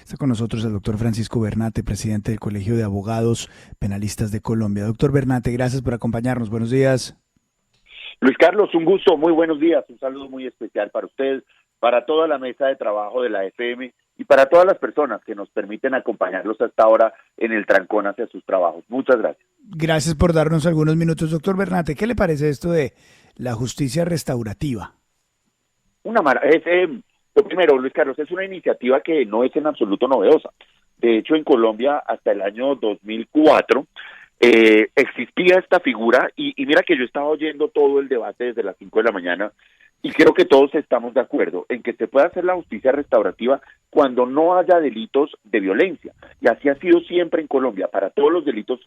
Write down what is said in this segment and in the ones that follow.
Está con nosotros el doctor Francisco Bernate, presidente del Colegio de Abogados Penalistas de Colombia. Doctor Bernate, gracias por acompañarnos. Buenos días. Luis Carlos, un gusto, muy buenos días, un saludo muy especial para usted, para toda la mesa de trabajo de la FM y para todas las personas que nos permiten acompañarlos hasta ahora en el trancón hacia sus trabajos. Muchas gracias. Gracias por darnos algunos minutos. Doctor Bernate, ¿qué le parece esto de la justicia restaurativa? Lo primero, Luis Carlos, es una iniciativa que no es en absoluto novedosa. De hecho, en Colombia hasta el año 2004 existía esta figura y mira que yo estaba oyendo todo el debate desde las 5 de la mañana y creo que todos estamos de acuerdo en que se puede hacer la justicia restaurativa cuando no haya delitos de violencia. Y así ha sido siempre en Colombia, para todos los delitos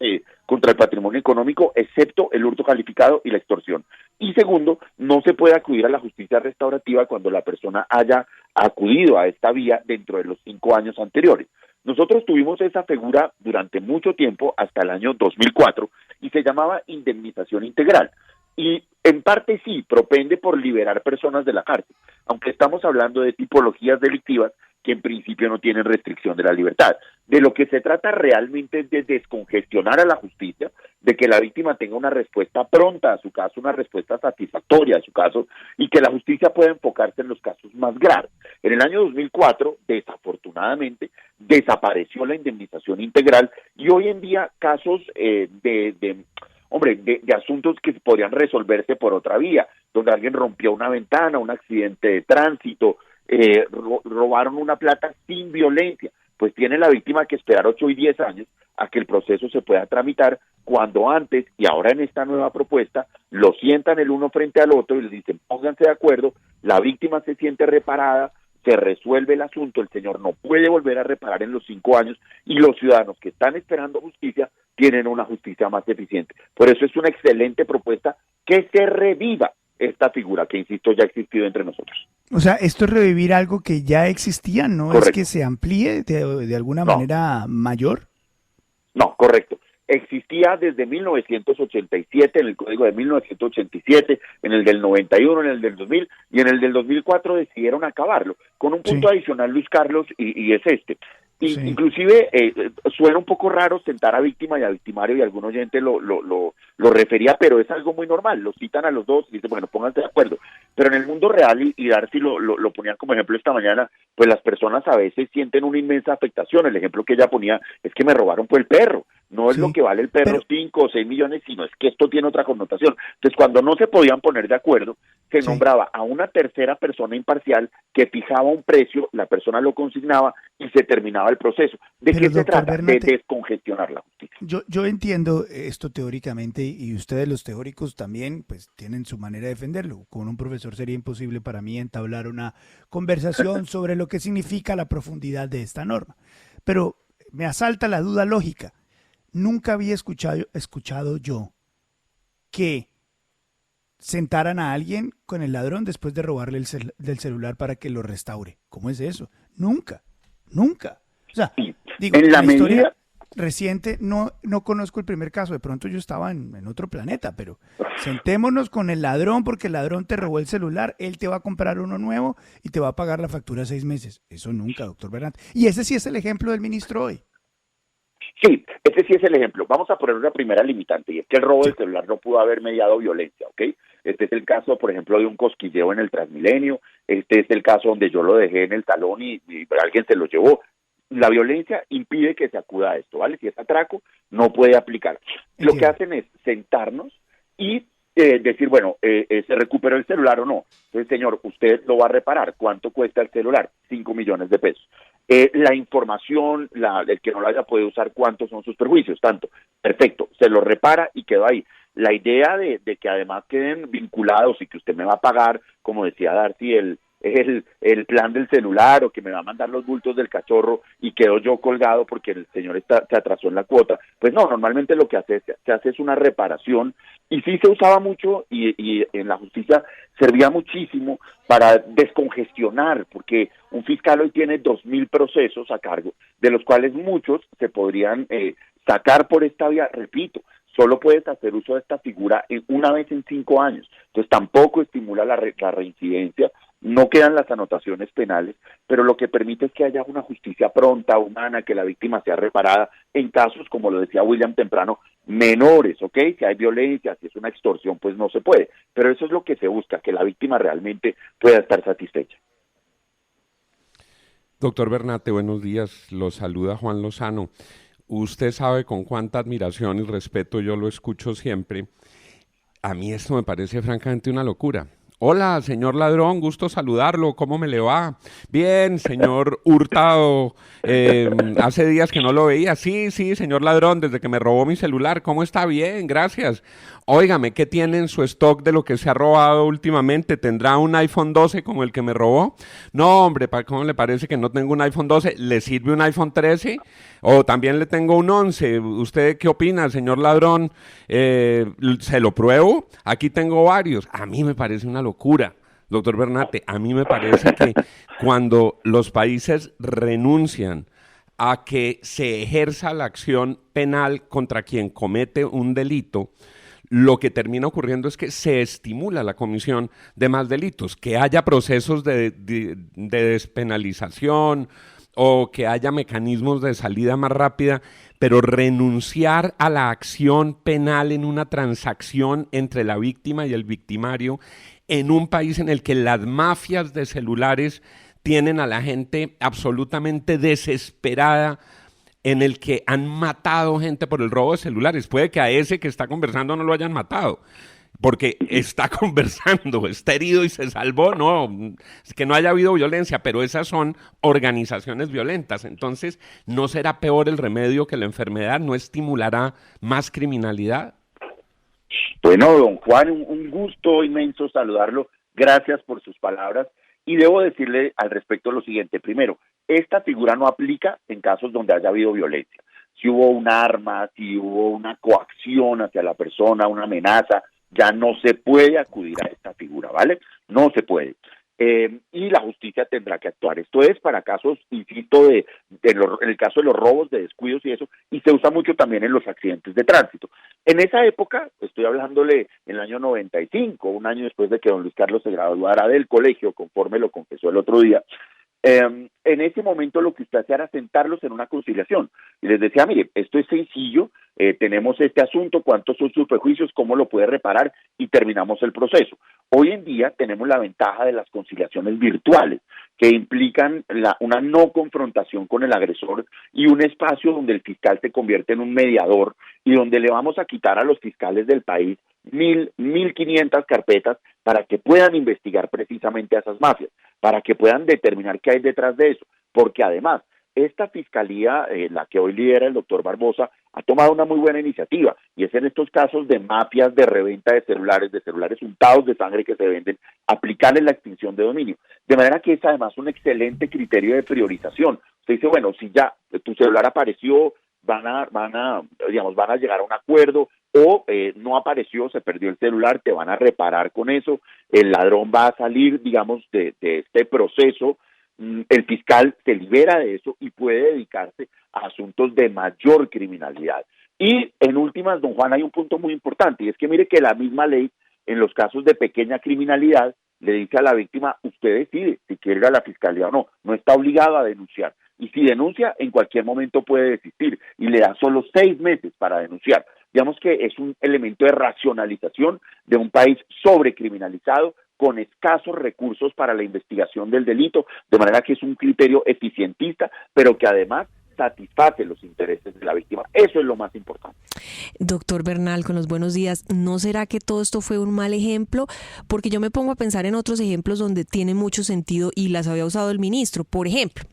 contra el patrimonio económico, excepto el hurto calificado y la extorsión. Y segundo, no se puede acudir a la justicia restaurativa cuando la persona haya acudido a esta vía dentro de los 5 años anteriores. Nosotros tuvimos esa figura durante mucho tiempo, hasta el año 2004, y se llamaba indemnización integral. Y en parte sí, propende por liberar personas de la cárcel, aunque estamos hablando de tipologías delictivas que en principio no tienen restricción de la libertad. De lo que se trata realmente es de descongestionar a la justicia, de que la víctima tenga una respuesta pronta a su caso, una respuesta satisfactoria a su caso, y que la justicia pueda enfocarse en los casos más graves. En el año 2004, desafortunadamente, desapareció la indemnización integral y hoy en día casos de asuntos que podrían resolverse por otra vía, donde alguien rompió una ventana, un accidente de tránsito, robaron una plata sin violencia, pues tiene la víctima que esperar 8 y 10 años a que el proceso se pueda tramitar, cuando antes, y ahora en esta nueva propuesta, lo sientan el uno frente al otro y les dicen, pónganse de acuerdo, la víctima se siente reparada, se resuelve el asunto, el señor no puede volver a reparar en los 5 años y los ciudadanos que están esperando justicia tienen una justicia más eficiente. Por eso es una excelente propuesta que se reviva esta figura que, insisto, ya ha existido entre nosotros. O sea, esto es revivir algo que ya existía, ¿no? Correcto. ¿Es que se amplíe de alguna No. manera mayor? No, correcto. Existía desde 1987, en el Código de 1987, en el del 91, en el del 2000 y en el del 2004 decidieron acabarlo, con un punto adicional, Luis Carlos, y es este. Inclusive suena un poco raro sentar a víctima y a victimario, y algún oyente lo refería, pero es algo muy normal, los citan a los dos y dicen, bueno, pónganse de acuerdo. Pero en el mundo real, y Darcy lo ponían como ejemplo esta mañana, pues las personas a veces sienten una inmensa afectación. El ejemplo que ella ponía es que me robaron por el perro. No es lo que vale el perro, 5 o 6 millones, sino es que esto tiene otra connotación. Entonces, cuando no se podían poner de acuerdo, se nombraba a una tercera persona imparcial que fijaba un precio, la persona lo consignaba y se terminaba el proceso. ¿De qué se trata? Bernate, de descongestionar la justicia. Yo entiendo esto teóricamente, y ustedes los teóricos también pues tienen su manera de defenderlo. Con un profesor sería imposible para mí entablar una conversación sobre lo que significa la profundidad de esta norma. Pero me asalta la duda lógica. Nunca había escuchado yo que sentaran a alguien con el ladrón después de robarle del celular para que lo restaure. ¿Cómo es eso? Nunca. O sea, digo, en la historia reciente no conozco el primer caso. De pronto yo estaba en otro planeta, pero sentémonos con el ladrón porque el ladrón te robó el celular, él te va a comprar uno nuevo y te va a pagar la factura 6 meses. Eso nunca, doctor Bernate. Y ese sí es el ejemplo del ministro hoy. Sí, ese sí es el ejemplo. Vamos a poner una primera limitante, y es que el robo del celular no pudo haber mediado violencia, ¿ok? Este es el caso, por ejemplo, de un cosquilleo en el Transmilenio, este es el caso donde yo lo dejé en el salón y alguien se lo llevó. La violencia impide que se acuda a esto, ¿vale? Si es atraco, no puede aplicar. Lo que hacen es sentarnos y decir, bueno, ¿se recuperó el celular o no? Entonces, señor, usted lo va a reparar. ¿Cuánto cuesta el celular? 5 millones de pesos. La información, el que no la haya podido usar, ¿cuántos son sus perjuicios? Tanto. Perfecto, se lo repara y quedó ahí. La idea de que además queden vinculados y que usted me va a pagar, como decía Darcy, el plan del celular, o que me va a mandar los bultos del cachorro y quedo yo colgado porque el señor se atrasó en la cuota. Pues no, normalmente lo que se hace es una reparación, y sí se usaba mucho y en la justicia servía muchísimo para descongestionar, porque un fiscal hoy tiene 2.000 procesos a cargo, de los cuales muchos se podrían sacar por esta vía. Repito, solo puedes hacer uso de esta figura una vez en 5 años, entonces tampoco estimula la reincidencia, no quedan las anotaciones penales, pero lo que permite es que haya una justicia pronta, humana, que la víctima sea reparada en casos, como lo decía William temprano, menores, ¿ok? Si hay violencia, si es una extorsión, pues no se puede, pero eso es lo que se busca, que la víctima realmente pueda estar satisfecha. Doctor Bernate, buenos días, lo saluda Juan Lozano. Usted sabe con cuánta admiración y respeto yo lo escucho siempre. A mí esto me parece francamente una locura. Hola, señor ladrón, gusto saludarlo, ¿cómo me le va? Bien, señor Hurtado, hace días que no lo veía. Sí, señor ladrón, desde que me robó mi celular, ¿cómo está? Bien, gracias. Óigame, ¿qué tiene en su stock de lo que se ha robado últimamente? ¿Tendrá un iPhone 12 como el que me robó? No, hombre, ¿cómo le parece que no tengo un iPhone 12? ¿Le sirve un iPhone 13? O también le tengo un 11. ¿Usted qué opina, señor ladrón? ¿Se lo pruebo? Aquí tengo varios. A mí me parece una locura. Doctor Bernate, a mí me parece que cuando los países renuncian a que se ejerza la acción penal contra quien comete un delito, lo que termina ocurriendo es que se estimula la comisión de más delitos, que haya procesos de despenalización o que haya mecanismos de salida más rápida, pero renunciar a la acción penal en una transacción entre la víctima y el victimario en un país en el que las mafias de celulares tienen a la gente absolutamente desesperada, en el que han matado gente por el robo de celulares. Puede que a ese que está conversando no lo hayan matado, porque está conversando, está herido y se salvó, no, es que no haya habido violencia, pero esas son organizaciones violentas. Entonces, ¿no será peor el remedio que la enfermedad? ¿No estimulará más criminalidad? Bueno, don Juan, un gusto inmenso saludarlo. Gracias por sus palabras. Y debo decirle al respecto lo siguiente. Primero, esta figura no aplica en casos donde haya habido violencia. Si hubo un arma, si hubo una coacción hacia la persona, una amenaza, ya no se puede acudir a esta figura, ¿vale? No se puede. Y la justicia tendrá que actuar. Esto es para casos, insisto, en el caso de los robos, de descuidos y eso, y se usa mucho también en los accidentes de tránsito. En esa época, estoy hablándole en el año 95, un año después de que don Luis Carlos se graduara del colegio, conforme lo confesó el otro día, en ese momento lo que usted hacía era sentarlos en una conciliación y les decía, mire, esto es sencillo, tenemos este asunto, cuántos son sus prejuicios, cómo lo puede reparar y terminamos el proceso. Hoy en día tenemos la ventaja de las conciliaciones virtuales que implican una no confrontación con el agresor y un espacio donde el fiscal se convierte en un mediador y donde le vamos a quitar a los fiscales del país 1.500 carpetas para que puedan investigar precisamente a esas mafias, para que puedan determinar qué hay detrás de eso, porque además esta fiscalía, la que hoy lidera el doctor Barbosa, ha tomado una muy buena iniciativa, y es en estos casos de mafias de reventa de celulares untados de sangre que se venden, aplicarles la extinción de dominio, de manera que es además un excelente criterio de priorización. Usted dice, bueno, si ya tu celular apareció, van a llegar a un acuerdo, o no apareció, se perdió el celular, te van a reparar con eso, el ladrón va a salir, digamos, de este proceso, el fiscal se libera de eso y puede dedicarse a asuntos de mayor criminalidad. Y en últimas, don Juan, hay un punto muy importante, y es que mire que la misma ley, en los casos de pequeña criminalidad, le dice a la víctima, usted decide si quiere ir a la fiscalía o no, no está obligado a denunciar. Y si denuncia, en cualquier momento puede desistir, y le da solo 6 meses para denunciar. Digamos que es un elemento de racionalización de un país sobrecriminalizado, con escasos recursos para la investigación del delito, de manera que es un criterio eficientista, pero que además satisface los intereses de la víctima. Eso es lo más importante. Doctor Bernal, con los buenos días, ¿no será que todo esto fue un mal ejemplo? Porque yo me pongo a pensar en otros ejemplos donde tiene mucho sentido y las había usado el ministro. Por ejemplo,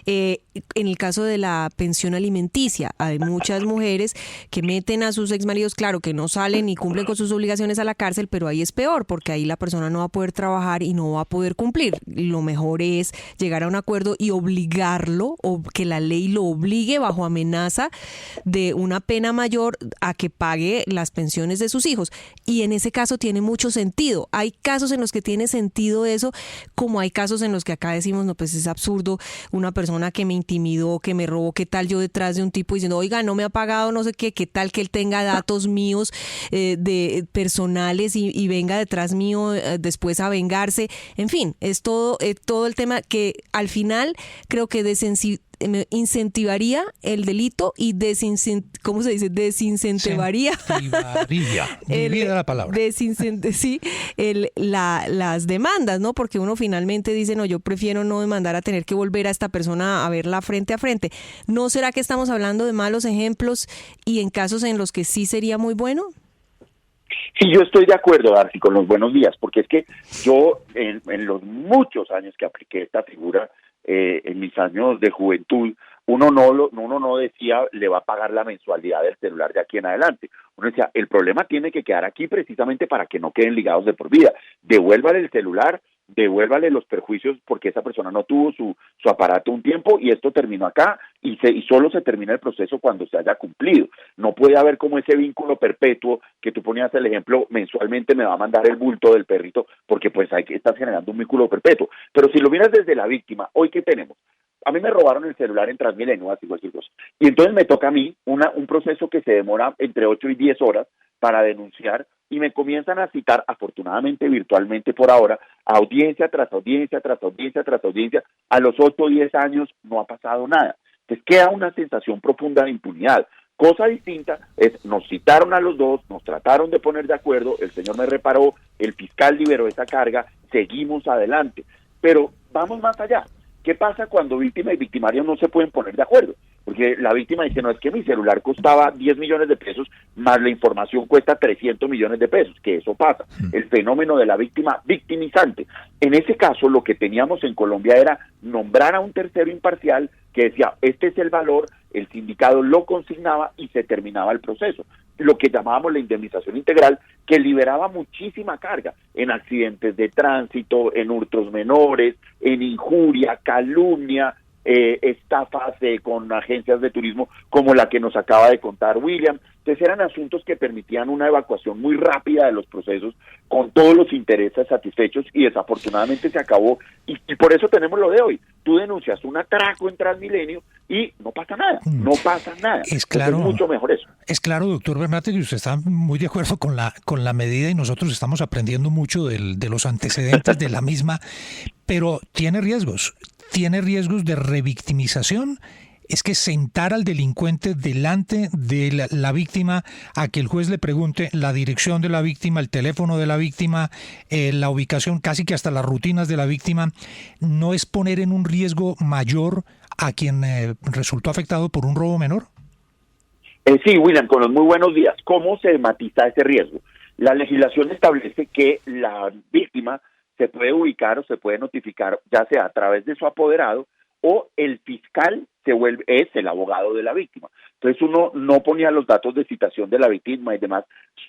en el caso de la pensión alimenticia, hay muchas mujeres que meten a sus exmaridos, claro que no salen y cumplen con sus obligaciones a la cárcel, pero ahí es peor, porque ahí la persona no va a poder trabajar y no va a poder cumplir. Lo mejor es llegar a un acuerdo y obligarlo, o que la ley lo obligue bajo amenaza de una pena mayor a que pague las pensiones de sus hijos. Y en ese caso tiene mucho sentido. Hay casos en los que tiene sentido eso, como hay casos en los que acá decimos, no, pues es absurdo, una persona que me intimidó, que me robó, qué tal yo detrás de un tipo diciendo, oiga, no me ha pagado, no sé qué tal que él tenga datos míos de personales y venga detrás mío después a vengarse. En fin, es todo el tema que al final creo que incentivaría el delito y ¿cómo se dice? Desincentivaría. Olvida la palabra. Las demandas, ¿no? Porque uno finalmente dice, no, yo prefiero no demandar a tener que volver a esta persona a verla frente a frente. ¿No será que estamos hablando de malos ejemplos y en casos en los que sí sería muy bueno? Sí, yo estoy de acuerdo, Darcy, con los buenos días, porque es que yo en los muchos años que apliqué esta figura, en mis años de juventud, uno no decía le va a pagar la mensualidad del celular de aquí en adelante. Uno decía, el problema tiene que quedar aquí precisamente para que no queden ligados de por vida. Devuélvale el celular, devuélvale los perjuicios porque esa persona no tuvo su aparato un tiempo y esto terminó acá y solo se termina el proceso cuando se haya cumplido. No puede haber como ese vínculo perpetuo que tú ponías el ejemplo, mensualmente me va a mandar el bulto del perrito porque pues estás generando un vínculo perpetuo. Pero si lo miras desde la víctima, hoy ¿qué tenemos? A mí me robaron el celular en Transmilenio, así cualquier cosa. Y entonces me toca a mí un proceso que se demora entre 8 y 10 horas para denunciar y me comienzan a citar, afortunadamente virtualmente por ahora, audiencia tras audiencia, tras audiencia, tras audiencia. A los 8 o 10 años no ha pasado nada. Entonces queda una sensación profunda de impunidad. Cosa distinta es, nos citaron a los dos, nos trataron de poner de acuerdo, el señor me reparó, el fiscal liberó esa carga, seguimos adelante. Pero vamos más allá. ¿Qué pasa cuando víctima y victimario no se pueden poner de acuerdo? Porque la víctima dice, no, es que mi celular costaba 10 millones de pesos, más la información cuesta 300 millones de pesos, que eso pasa. El fenómeno de la víctima victimizante. En ese caso, lo que teníamos en Colombia era nombrar a un tercero imparcial que decía, este es el valor, el sindicato lo consignaba y se terminaba el proceso. Lo que llamábamos la indemnización integral, que liberaba muchísima carga en accidentes de tránsito, en hurtos menores, en injuria, calumnia, estafas con agencias de turismo como la que nos acaba de contar William. Entonces eran asuntos que permitían una evacuación muy rápida de los procesos con todos los intereses satisfechos y desafortunadamente se acabó y por eso tenemos lo de hoy. Tú denuncias un atraco en Transmilenio y no pasa nada, no pasa nada. Es claro, es mucho mejor eso. Es claro, doctor Bernate, que usted está muy de acuerdo con la medida y nosotros estamos aprendiendo mucho de los antecedentes de la misma, pero tiene riesgos de revictimización. Es que sentar al delincuente delante de la víctima a que el juez le pregunte la dirección de la víctima, el teléfono de la víctima, la ubicación, casi que hasta las rutinas de la víctima, ¿no es poner en un riesgo mayor a quien resultó afectado por un robo menor? Sí, William, con los muy buenos días. ¿Cómo se matiza ese riesgo? La legislación establece que la víctima se puede ubicar o se puede notificar, ya sea a través de su apoderado o el fiscal es el abogado de la víctima. Entonces uno no ponía los datos de citación de la víctima y demás,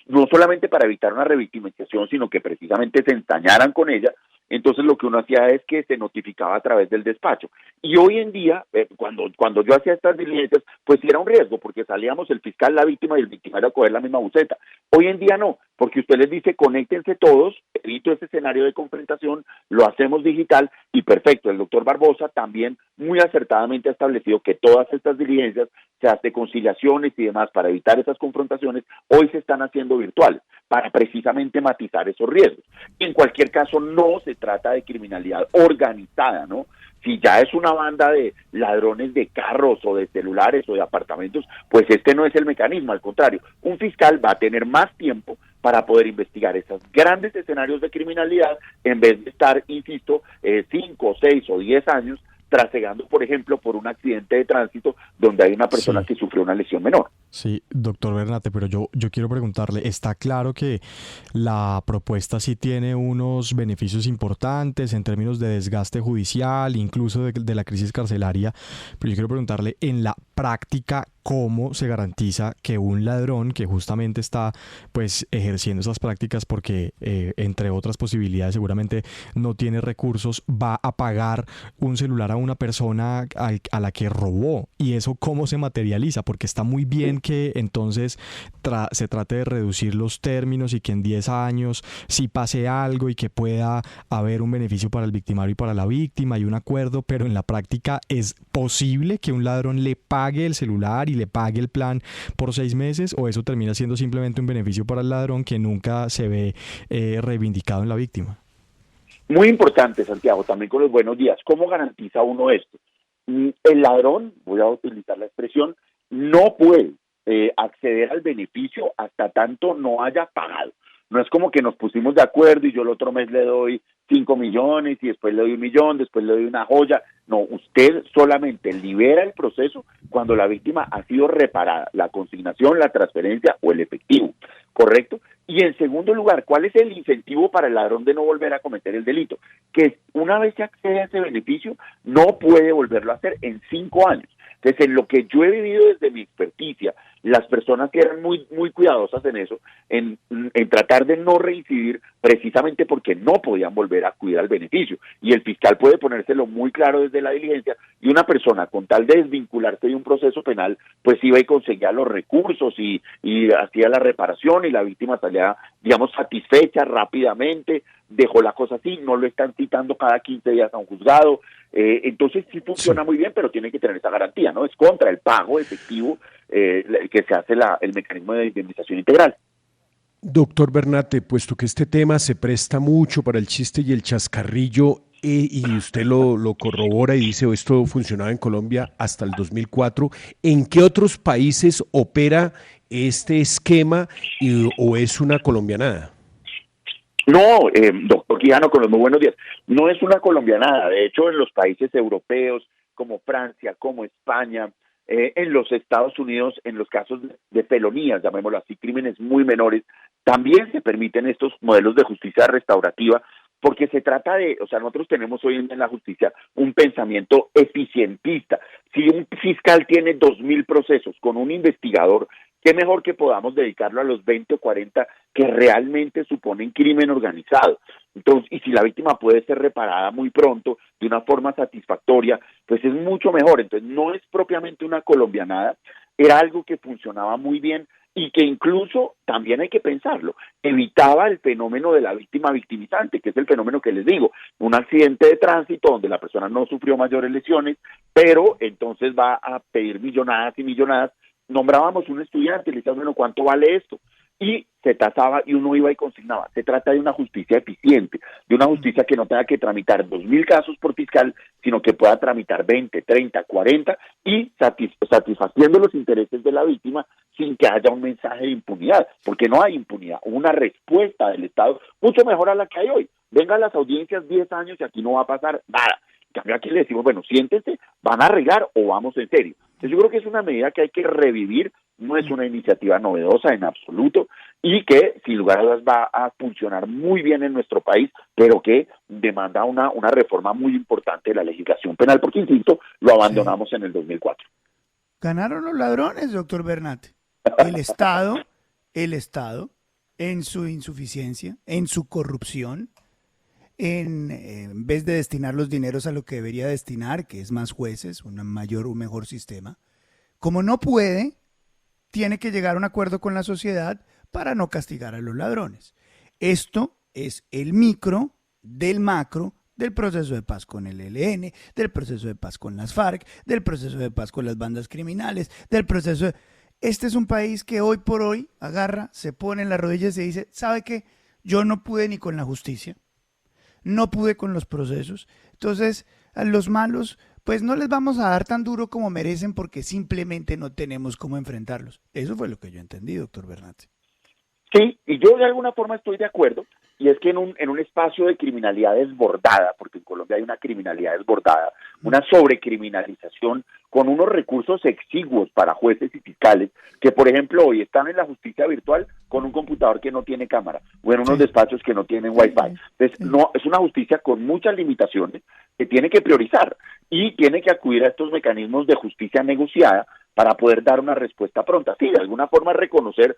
no solamente para evitar una revictimización, sino que precisamente se ensañaran con ella. Entonces lo que uno hacía es que se notificaba a través del despacho. Y hoy en día, cuando yo hacía estas diligencias, pues sí era un riesgo, porque salíamos el fiscal, la víctima y el victimario a coger la misma buceta. Hoy en día no, porque usted les dice, conéctense todos, evito ese escenario de confrontación, lo hacemos digital y perfecto. El doctor Barbosa también muy acertadamente ha establecido que todas estas diligencias, se hace conciliaciones y demás para evitar esas confrontaciones, hoy se están haciendo virtuales, para precisamente matizar esos riesgos. Y en cualquier caso no se trata de criminalidad organizada, ¿no? Si ya es una banda de ladrones de carros o de celulares o de apartamentos, pues este no es el mecanismo, al contrario, un fiscal va a tener más tiempo para poder investigar esos grandes escenarios de criminalidad en vez de estar, insisto, 5, 6 o 10 años trasegando, por ejemplo, por un accidente de tránsito donde hay una persona que sufrió una lesión menor. Sí, doctor Bernate, pero yo quiero preguntarle, está claro que la propuesta sí tiene unos beneficios importantes en términos de desgaste judicial, incluso de la crisis carcelaria, pero yo quiero preguntarle en la práctica cómo se garantiza que un ladrón que justamente está pues ejerciendo esas prácticas porque entre otras posibilidades seguramente no tiene recursos, va a pagar un celular a una persona a la que robó, y eso cómo se materializa, porque está muy bien que entonces se trate de reducir los términos y que en 10 años sí pase algo y que pueda haber un beneficio para el victimario y para la víctima y un acuerdo, pero en la práctica ¿es posible que un ladrón le pague el celular y le pague el plan por 6 meses, o eso termina siendo simplemente un beneficio para el ladrón que nunca se ve reivindicado en la víctima? Muy importante, Santiago, también con los buenos días. ¿Cómo garantiza uno esto? El ladrón, voy a utilizar la expresión, no puede acceder al beneficio hasta tanto no haya pagado. No es como que nos pusimos de acuerdo y yo el otro mes le doy 5 millones y después le doy 1 millón, después le doy una joya. No, usted solamente libera el proceso cuando la víctima ha sido reparada, la consignación, la transferencia o el efectivo, ¿correcto? Y en segundo lugar, ¿cuál es el incentivo para el ladrón de no volver a cometer el delito? Que una vez se accede a ese beneficio, no puede volverlo a hacer en 5 años. Entonces, en lo que yo he vivido desde mi experticia, las personas que eran muy cuidadosas en eso, en tratar de no reincidir precisamente porque no podían volver a acudir al beneficio. Y el fiscal puede ponérselo muy claro desde la diligencia, y una persona con tal de desvincularse de un proceso penal, pues iba y conseguía los recursos y hacía la reparación y la víctima salía, digamos, satisfecha rápidamente, dejó la cosa así, no lo están citando cada 15 días a un juzgado. Entonces sí funciona muy bien, pero tiene que tener esa garantía, ¿no? Es contra el pago efectivo que se hace el mecanismo de indemnización integral. Doctor Bernate, puesto que este tema se presta mucho para el chiste y el chascarrillo, y usted lo corrobora y dice, esto funcionaba en Colombia hasta el 2004, ¿en qué otros países opera este esquema o es una colombianada? No, doctor Quijano, con los muy buenos días, no es una colombianada. De hecho, en los países europeos como Francia, como España, en los Estados Unidos, en los casos de felonías, llamémoslo así, crímenes muy menores, también se permiten estos modelos de justicia restaurativa, porque se trata de, o sea, nosotros tenemos hoy en la justicia un pensamiento eficientista. Si un fiscal tiene 2.000 procesos con un investigador, qué mejor que podamos dedicarlo a los 20 o 40 que realmente suponen crimen organizado. Entonces, y si la víctima puede ser reparada muy pronto, de una forma satisfactoria, pues es mucho mejor. Entonces, no es propiamente una colombianada, era algo que funcionaba muy bien y que incluso, también hay que pensarlo, evitaba el fenómeno de la víctima victimizante, que es el fenómeno que les digo, un accidente de tránsito donde la persona no sufrió mayores lesiones, pero entonces va a pedir millonadas y millonadas. Nombrábamos un estudiante y le decíamos, bueno, ¿cuánto vale esto? Y se tasaba y uno iba y consignaba. Se trata de una justicia eficiente, de una justicia que no tenga que tramitar 2.000 casos por fiscal, sino que pueda tramitar 20, 30, 40 y satisfaciendo los intereses de la víctima sin que haya un mensaje de impunidad, porque no hay impunidad, una respuesta del Estado mucho mejor a la que hay hoy. Vengan las audiencias 10 años y aquí no va a pasar nada. En cambio, aquí le decimos, bueno, siéntense, van a arreglar o vamos en serio. Entonces yo creo que es una medida que hay que revivir, no es una iniciativa novedosa en absoluto y que sin lugar a dudas va a funcionar muy bien en nuestro país, pero que demanda una reforma muy importante de la legislación penal, porque insisto, lo abandonamos en el 2004. Ganaron los ladrones, doctor Bernate. El Estado, en su insuficiencia, en su corrupción, en vez de destinar los dineros a lo que debería destinar, que es más jueces, un mejor sistema, como no puede, tiene que llegar a un acuerdo con la sociedad para no castigar a los ladrones. Esto es el micro del macro del proceso de paz con el ELN, del proceso de paz con las FARC, del proceso de paz con las bandas criminales, del proceso de... Este es un país que hoy por hoy agarra, se pone en las rodillas y se dice, ¿sabe qué? Yo no pude ni con la justicia, no pude con los procesos, entonces a los malos pues no les vamos a dar tan duro como merecen porque simplemente no tenemos cómo enfrentarlos. Eso fue lo que yo entendí, doctor Bernate. Sí, y yo de alguna forma estoy de acuerdo, y es que en un espacio de criminalidad desbordada, porque en Colombia hay una criminalidad desbordada, una sobrecriminalización con unos recursos exiguos para jueces y fiscales, que por ejemplo hoy están en la justicia virtual con un computador que no tiene cámara, o en unos despachos que no tienen wifi. Entonces, no, es una justicia con muchas limitaciones que tiene que priorizar y tiene que acudir a estos mecanismos de justicia negociada para poder dar una respuesta pronta. Sí, de alguna forma reconocer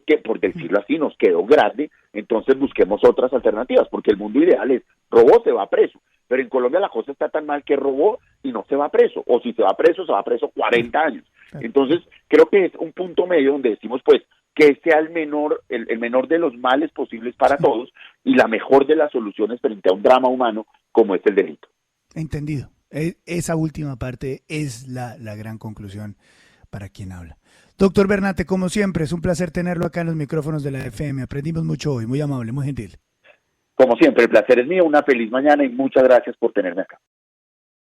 que, por decirlo así, nos quedó grande, entonces busquemos otras alternativas, porque el mundo ideal es, robó, se va preso, pero en Colombia la cosa está tan mal que robó y no se va preso, o si se va preso 40 años. Entonces, creo que es un punto medio donde decimos, pues, que sea el menor de los males posibles para todos y la mejor de las soluciones frente a un drama humano como es el delito. Entendido. Esa última parte es la gran conclusión para quien habla. Doctor Bernate, como siempre, es un placer tenerlo acá en los micrófonos de la FM. Aprendimos mucho hoy, muy amable, muy gentil. Como siempre, el placer es mío, una feliz mañana y muchas gracias por tenerme acá.